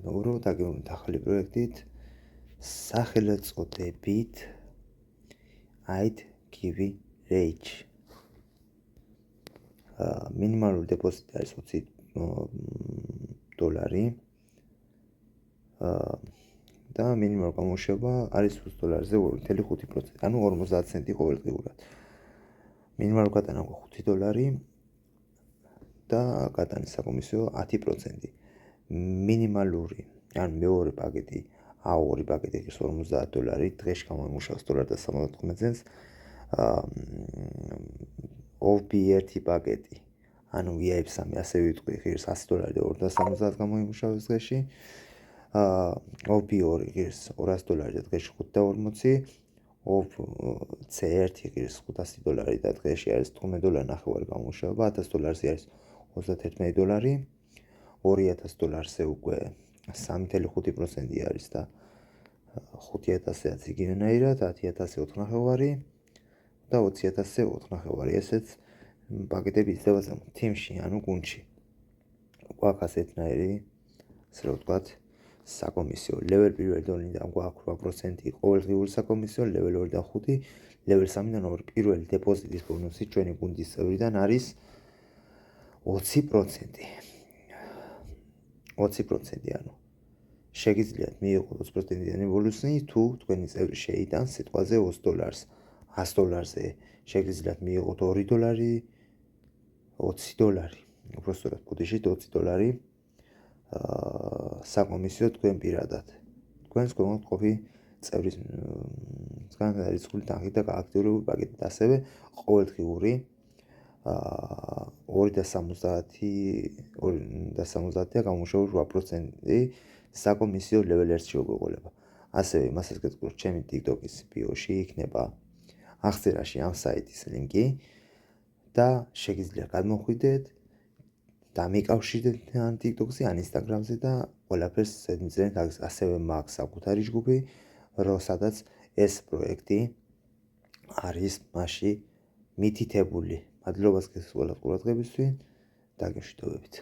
დაგემოვნეთ ახალი პროექტით სახელწოდებით I'd give rage. მინიმალური დეპოზიტი არის $20 და მინიმალური გამოშვება არის $20-ზე 2.5%, ანუ 50 ცენტი ყოველდღიურად. მინიმალური გატანა $5 და გატანის საკომისიო 10%. მინიმალური, ან მეორე პაკეტი, A2 პაკეტი ის $50, დღეში გამოიმუშავოს $1.79. OB1 პაკეტი, ანუ VIP3 ასე ვიტყვი, ღირს $100 და $2.70 გამოიმუშავოს დღეში. OB2 ღირს $200 და დღეში $5.40. OC1 ღირს $500 და დღეში არის $15.50 გამოიმუშავება, $1000-ზე არის $31. $2000-ზე უკვე 3.5% არის და 5000-ზე იგივენაირად, 10000-ზე 4.5 და 20000-ზე 4.5. ესეც პაკეტები იზრდება ზემოთ თიმში, ანუ გუნდში. გვაქვს ასეთნაირი, ასე რომ ვთქვათ, საკომისიო. level 1 დონიდან გვაქვს 8% ყოველდღიური საკომისიო, level 2-დან 5, level 3-დან 2. პირველი დეპოზიტის ბონუსი ჩვენი გუნდის წევრიდან არის 20%. 20%, ანუ შეგიძლიათ მიიღოთ 20%-იანი ბონუსი, თუ თქვენი წევრი შეიტანს სიტყვაზე $20. $100-ზე შეგიძლიათ მიიღოთ $2, $20. უბრალოდ ბუდიშით $20 საკომისიო თქვენ პირადად. თქვენს გვერდით ყოფი წევრის მსგან რიცხვული თანხით და აქტიური პაკეტით, ასევე ყოველდღიური 2.70 გამოუშვა 8% საკომისიო level 1-ში მოგვეყოლება. ასევე იმასაც გეტყვით, ჩემი TikTok-ის ბიოში იქნება აღწერაში ამ საიტის ლინკი და შეგიძლიათ გადმოხვიდეთ და მიკავშირდეთ ან TikTok-ზე, ან Instagram-ზე და ყველაფერს ზედმიწევნით ასევე მაქვს საკუთარი ჯგუფი, სადაც ეს პროექტი არის მასში მითითებული. მადლობას გესწრებით ყურადღებისთვის და გეშვიდობებით.